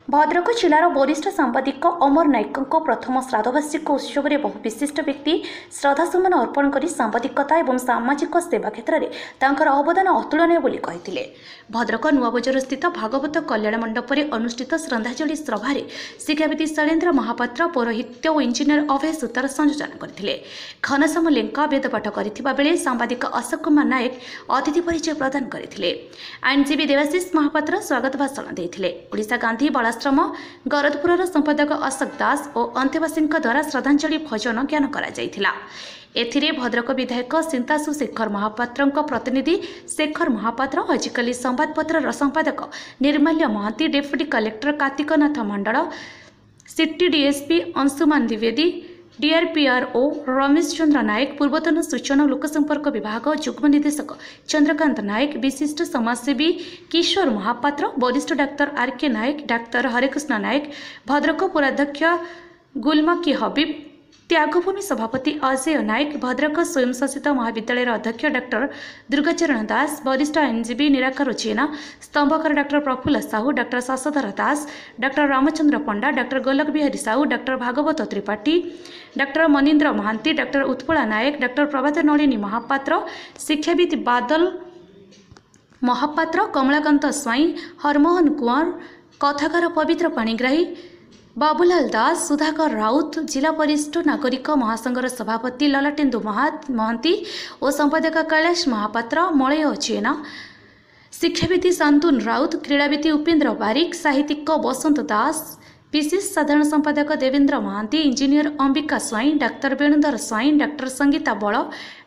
भद्रक जिलार वरिष्ठ सांबादिक अमर नायक प्रथम श्राद्धवार्षिक उत्सव में बहु विशिष्ट व्यक्ति श्रद्धासुमन अर्पण कर सांबादिकता और सामाजिक सेवा क्षेत्र में तांकर अवदान अतुलनीय बोली कहिथिले। भद्रक नुआबजार स्थित भागवत कल्याण मंडप में अनुष्ठित श्रद्धांजलि सभा शिक्षाविद शैलेन्द्र महापात्र पौरोहित्य और इंजीनियर अभय सुतार संयोजन करथिले। घनश्याम लेंका वेदपाठ करथिबा बेले सांबादिक अशोक कुमार नायक अतिथि परिचय प्रदान करथिले। आईनजीवी देवाशीष महापात्र स्वागत भाषण देथिले। ओडिशा गांधी बालाश्रम गरदपुर संपादक अशोक दास और अंतेवासी द्वारा श्रद्धांजलि भजन ज्ञान करा जायथिला। एथिरे भद्रक विधायक सिंतासु शेखर महापात्र प्रतिनिधि शेखर महापात्र आजिकाली संवादपत्र संपादक निर्माल्य महांती डेप्यूटी कलेक्टर कार्तिकनाथ मंडल सिटी डीएसपी अंशुमान द्विवेदी डीआरपीआरओ रमेश चंद्र नायक पूर्वतन सूचना और लोकसंपर्क विभाग युग्म निर्देशक चंद्रकांत नायक विशिष्ट समाजसेवी किशोर महापात्र वरिष्ठ डाक्तर आरके नायक डाक्तर हरेकृष्ण नायक भद्रक पुराध्यक्ष गुलमाकी हबीब त्यागभूमि सभापति अजय नायक भद्रक स्वयंशासित महाविद्यालय अध्यक्ष डाक्टर दुर्गाचरण दास वरिष्ठ आईनजीवी निराकर जेना स्तंभकार doctor Prafulla Sahu doctor Shashadhar Das doctor Ramachandra Panda doctor Golak Bihari Sahu doctor Bhagabat Tripathy doctor Manindra Mohanty doctor Utpala Nayak doctor Prabhat Nalini Mohapatra शिक्षाविद बादल महापात्र कमलाकांत स्वाई हरमोहन कुंवर कथाकार पवित्र पाणिग्राही बाबूलाल दास सुधाकर राउत जिला वरिष्ठ नागरिक महासंघर सभापति ललाटेन्दु महांती और संपादक कैलाश महापात्र मलय जेना शिक्षाविद शांतुन राउत क्रीड़ाविद उपेन्द्र बारिक साहित्यिक बसंत दास विशेष साधारण संपादक Debendra Mohanty engineer Ambika Swain doctor Benudhar Swain doctor Sangita Bal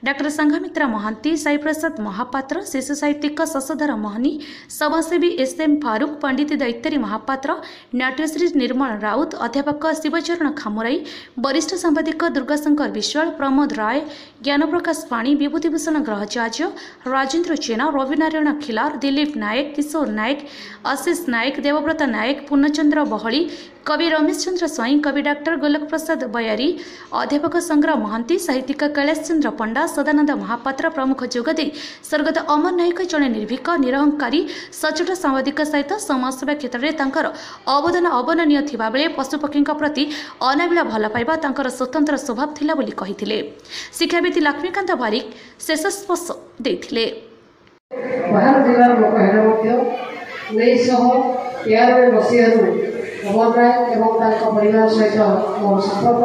doctor Sanghamitra Mohanty Sai Prasad Mohapatra शिशु साहित्यिक शशधर मोहनी समाजसेवी एसएम फारूक पंडित दैत्यरी महापात्र नाट्यश्री निर्मल राउत अध्यापक शिवचरण खामुराई वरिष्ठ सांबादिक दुर्गाशंकर विश्वाल प्रमोद राय ज्ञानप्रकाश पाणी विभूतिभूषण ग्रहचार्य राजेन्द्र जेना रविनारायण खिलार दिलीप नायक किशोर नायक आशीष नायक देवव्रत नायक पूर्णचंद्र बहली कवि रमेश चंद्र स्वाई कवि डाक्टर गोलक प्रसाद बयारी अध्यापक संग्राम महांती साहित्यिक कैलाश चंद्र पंडा सदानंद महापात्र प्रमुख जोगदे स्वर्गत अमर नायक जड़े निर्भीक निरहंकारी सचोट सांबादिक सहित समाजसेवा क्षेत्र में तांकर अवदान अवर्णनीय थिबा बेले पशुपक्षी प्रति अनाबिला भल पाइबा तांकर स्वतंत्र स्वभाव थिला बोली कहिथिले। शिक्षाविद लक्ष्मीकांत बारिक शेष स्पर्श देथिले। अमर नायक एवं परिवार सहित मोर संपर्क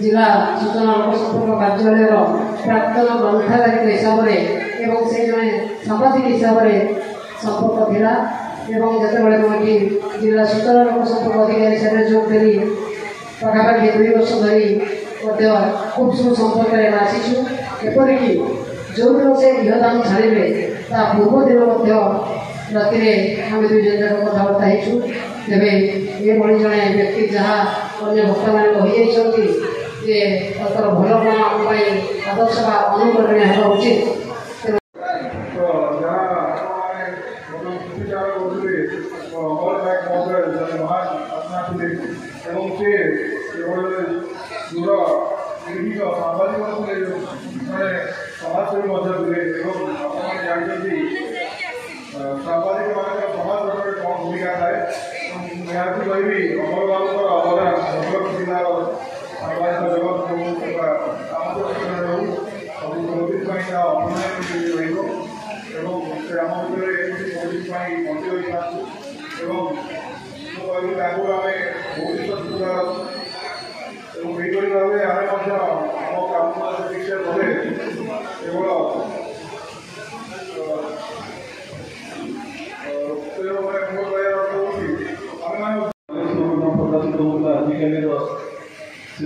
जिला सूचना लोकसंपर्क कार्यालय प्राक्तन ग्रंथागारिक हिसाब से जड़े सांबादिक हिसाब से संपर्क थिला एवं जितेबाला मुझे जिला सूचना लोकसंपर्क अधिकारी हिसाब से जोग देली पाखापाखि 2 वर्ष धरी खूब सुसंपर्क आसीचु एपरिकी जो दिन से इहदान छाड़े ता पूर्व दिन राति आम 2 जन जाक कथबार्ता होइछु तेरे ये बड़ी जड़े व्यक्ति जहाँ अन्य भक्त मैंने कही भल कम आदर्श अनुकरणीय होगा उचित सांबादिक समाज कौन भूमिका थाए निहाती कहि अमर बाबू अवदान भद्रक जिलार सामाजिक जगत सब आम भितर बंची रही भविष्य भाव आम काम शिक्षा कले केवल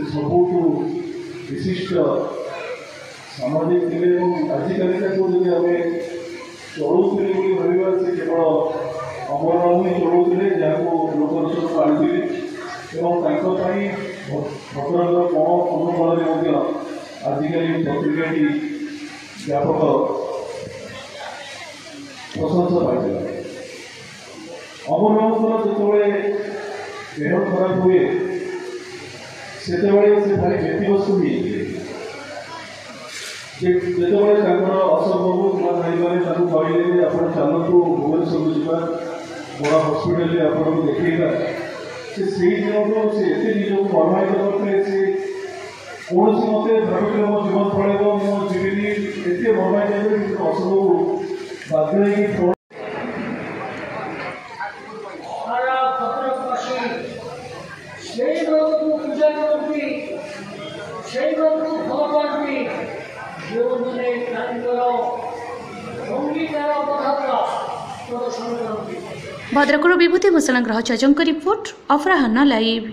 सबुठ विशिष्ट सामाजिक थे आजिकल आम चलुले भाव से केवल अमर ही चलुले जहाँ लोकदर्शन पाड़ी भद्रक कम अनुकूल आजिकल पत्रिका व्यापक प्रशंसा पाई अमर जो देह खराब हुए से भारी व्यक्तिवस्तु भी जितेबाला अशोक बाबू कहले आप चलतु भुवनेश्वर बड़ा हॉस्पिटल आपको देखा से दिन को से एत निजक प्रभावित करते से कौन सी मत भाविले मो जीवन पड़ेगा मो जीवन एत प्रभावित हो असंभव बाध्य सारा भद्रकवासी সেই ব্রতକୁ ପୂଜା କରନ୍ତି সেই ବ୍ରତକୁ ଫଳ ପାଆନ୍ତି ଯେଉଁମାନେ ତାଙ୍କର ଅଙ୍ଗୀକାର ପଥର ପ୍ରଦର୍ଶନ କରନ୍ତି। ଭଦ୍ରକରୁ ବିଭୂତି ଭୂଷଣ ଗ୍ରହଚର୍ଯ୍ୟଙ୍କ ରିପୋର୍ଟ ଅପରାହ୍ନ ଲାଇଭ୍।